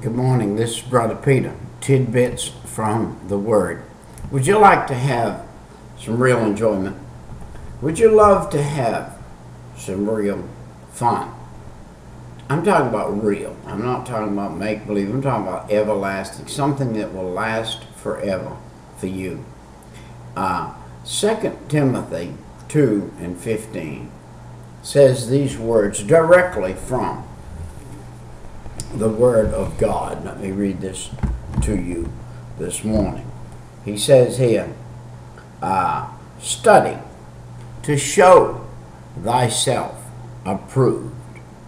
Good morning. This is Brother Peter. Tidbits from the Word. Would you like to have some real enjoyment? Would you love to have some real fun? I'm talking about real. I'm not talking about make-believe. I'm talking about everlasting, something that will last forever for you. 2 Timothy 2:15 says these words directly from the Word of God. Let me read this to you this morning. He says here, study to show thyself approved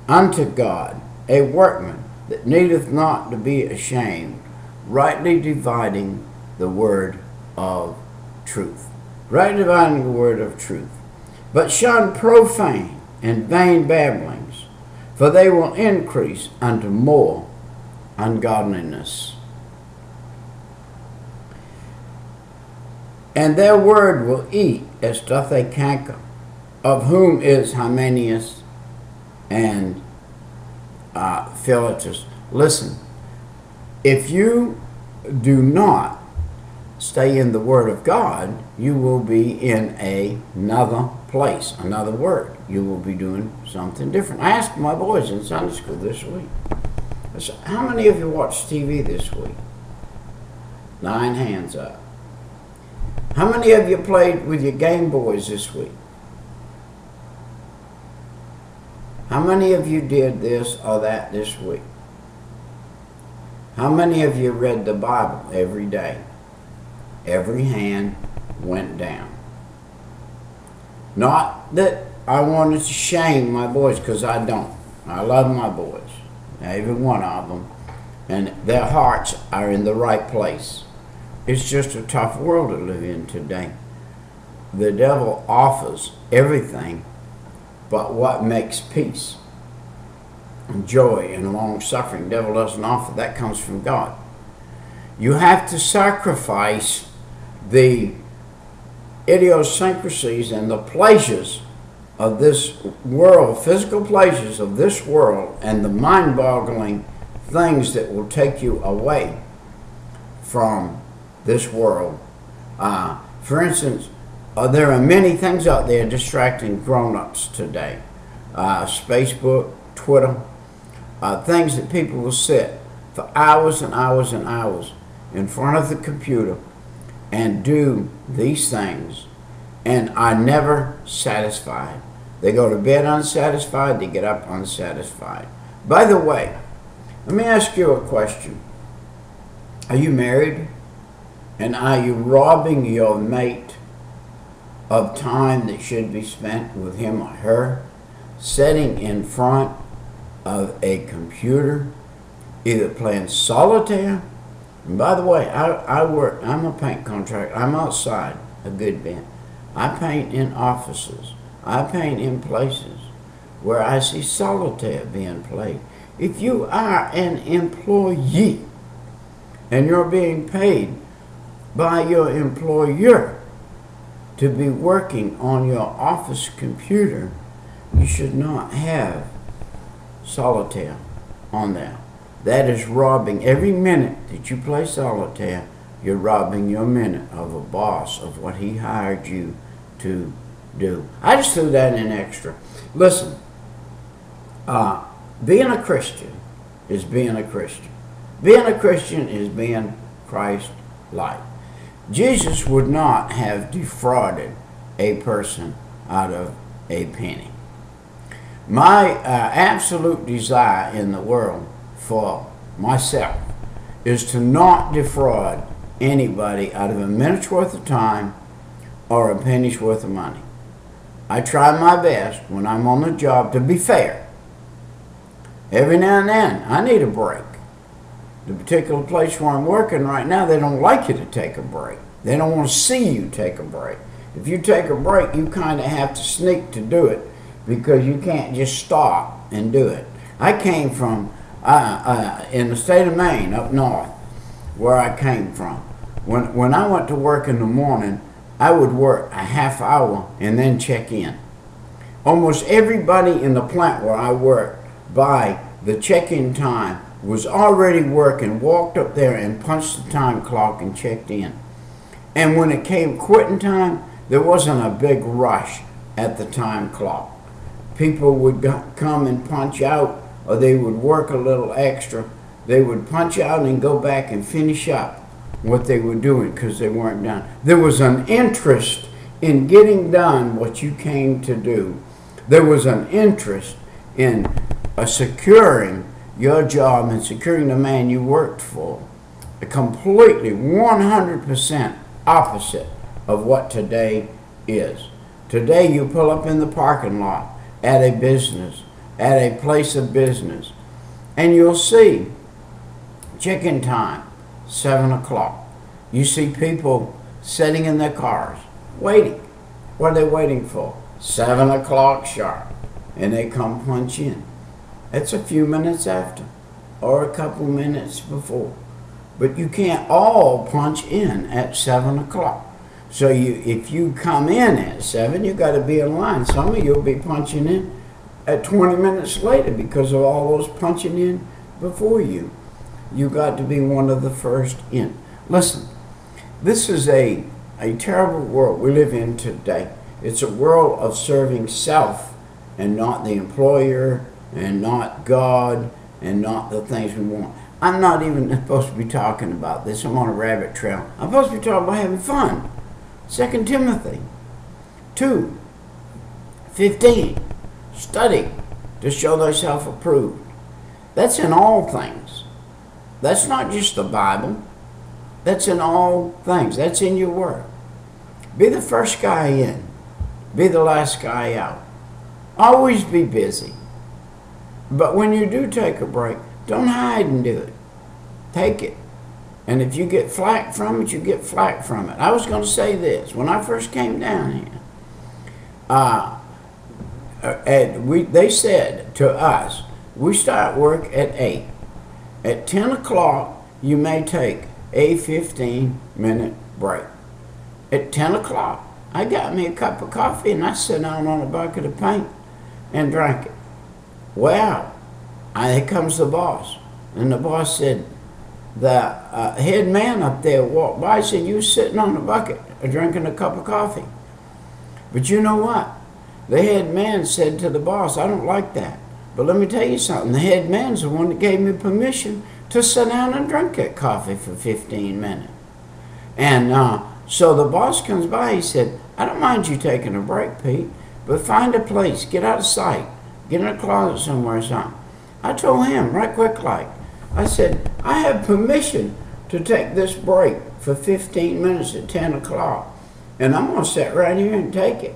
unto God, a workman that needeth not to be ashamed, rightly dividing the word of truth. Rightly dividing the word of truth. But shun profane and vain babblings, for they will increase unto more ungodliness. And their word will eat as doth a canker, of whom is Hymenaeus and Philetus. Listen, if you do not stay in the Word of God, you will be in another place, another word. You will be doing something different. I asked my boys in Sunday school this week, I said, how many of you watched TV this week? 9 hands up. How many of you played with your Game Boys this week? How many of you did this or that this week? How many of you read the Bible every day? Every hand went down. Not that I wanted to shame my boys, because I don't. I love my boys, every one of them, and their hearts are in the right place. It's just a tough world to live in today. The devil offers everything but what makes peace and joy and long suffering. The devil doesn't offer. That comes from God. You have to sacrifice the idiosyncrasies and the pleasures of this world, physical pleasures of this world, and the mind-boggling things that will take you away from this world. For instance, there are many things out there distracting grown-ups today. Facebook, Twitter, things that people will sit for hours and hours and hours in front of the computer and do these things and are never satisfied. They go to bed unsatisfied, they get up unsatisfied. By the way, let me ask you a question. Are you married? And are you robbing your mate of time that should be spent with him or her, sitting in front of a computer, either playing solitaire? And by the way, I'm a paint contractor. I'm outside a good bit. I paint in offices. I paint in places where I see solitaire being played. If you are an employee and you're being paid by your employer to be working on your office computer, you should not have solitaire on there. That is robbing. Every minute that you play solitaire, you're robbing your minute of a boss, of what he hired you to do. I just threw that in extra. Listen, being a Christian is being a Christian. Being a Christian is being Christ-like. Jesus would not have defrauded a person out of a penny. My absolute desire in the world for myself is to not defraud anybody out of a minute's worth of time or a penny's worth of money. I try my best when I'm on the job to be fair. Every now and then, I need a break. The particular place where I'm working right now, they don't like you to take a break. They don't want to see you take a break. If you take a break, you kind of have to sneak to do it, because you can't just stop and do it. I came from, in the state of Maine, up north, where I came from. When I went to work in the morning, I would work a half hour and then check in. Almost everybody in the plant where I worked, by the check-in time, was already working, walked up there and punched the time clock and checked in. And when it came quitting time, there wasn't a big rush at the time clock. People would come and punch out, or they would work a little extra. They would punch out and go back and finish up what they were doing because they weren't done. There was an interest in getting done what you came to do. There was an interest in securing your job and securing the man you worked for. A completely 100% opposite of what today is. Today you pull up in the parking lot at a business, at a place of business, and you'll see check-in time, 7 o'clock. You see people sitting in their cars, waiting. What are they waiting for? 7 o'clock sharp. And they come punch in. It's a few minutes after, or a couple minutes before. But you can't all punch in at 7 o'clock. So if you come in at 7, you got to be in line. Some of you will be punching in at 20 minutes later because of all those punching in before you. You got to be one of the first in. Listen, this is a terrible world we live in today. It's a world of serving self and not the employer and not God and not the things we want. I'm not even supposed to be talking about this. I'm on a rabbit trail. I'm supposed to be talking about having fun. 2 Timothy 2:15. Study to show thyself approved. That's in all things. That's not just the Bible. That's in all things. That's in your word. Be the first guy in. Be the last guy out. Always be busy. But when you do take a break, don't hide and do it. Take it. And if you get flack from it, you get flack from it. I was going to say this. When I first came down here, they said to us, we start work at 8. At 10 o'clock, you may take a 15-minute break. At 10 o'clock, I got me a cup of coffee and I sat down on a bucket of paint and drank it. Well, here comes the boss. And the boss said, the head man up there walked by and said, you sitting on the bucket drinking a cup of coffee. But you know what? The head man said to the boss, I don't like that. But let me tell you something. The head man's the one that gave me permission to sit down and drink that coffee for 15 minutes. And so the boss comes by, he said, I don't mind you taking a break, Pete, but find a place, get out of sight, get in a closet somewhere or something. I told him right quick like, I said, I have permission to take this break for 15 minutes at 10 o'clock, and I'm going to sit right here and take it.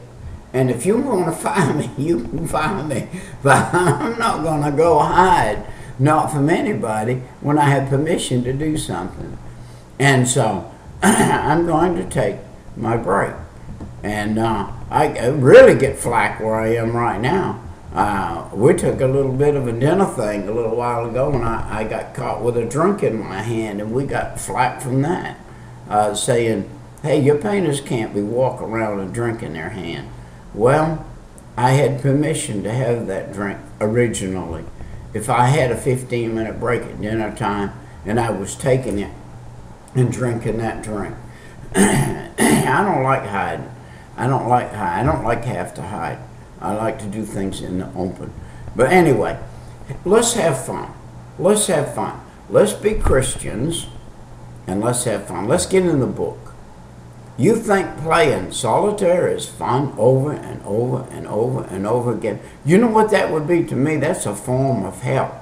And if you want to fire me, you can fire me, but I'm not going to go hide, not from anybody, when I have permission to do something. And so I'm going to take my break. And I really get flack where I am right now. We took a little bit of a dinner thing a little while ago, and I got caught with a drink in my hand, and we got flack from that, saying, hey, your painters can't be walking around with a drink in their hand. Well, I had permission to have that drink originally. If I had a 15-minute break at dinner time and I was taking it and drinking that drink, I don't like hiding. I don't like have to hide. I like to do things in the open. But anyway, let's have fun. Let's have fun. Let's be Christians and let's have fun. Let's get in the book. You think playing solitaire is fun over and over and over and over again? You know what that would be to me? That's a form of hell.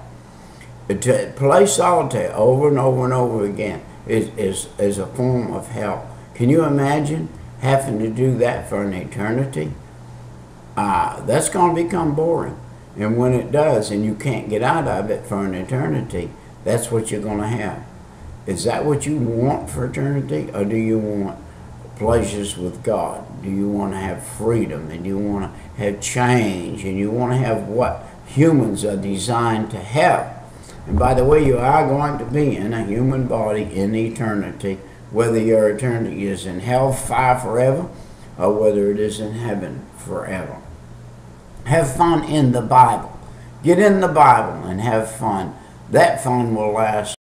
To play solitaire over and over and over again is a form of hell. Can you imagine having to do that for an eternity? That's going to become boring. And when it does, and you can't get out of it for an eternity, that's what you're going to have. Is that what you want for eternity? Or do you want pleasures with God? Do you want to have freedom? And you want to have change? And you want to have what humans are designed to have? And by the way, you are going to be in a human body in eternity, whether your eternity is in hellfire forever or whether it is in heaven forever. Have fun in the Bible. Get in the Bible and have fun. that fun will last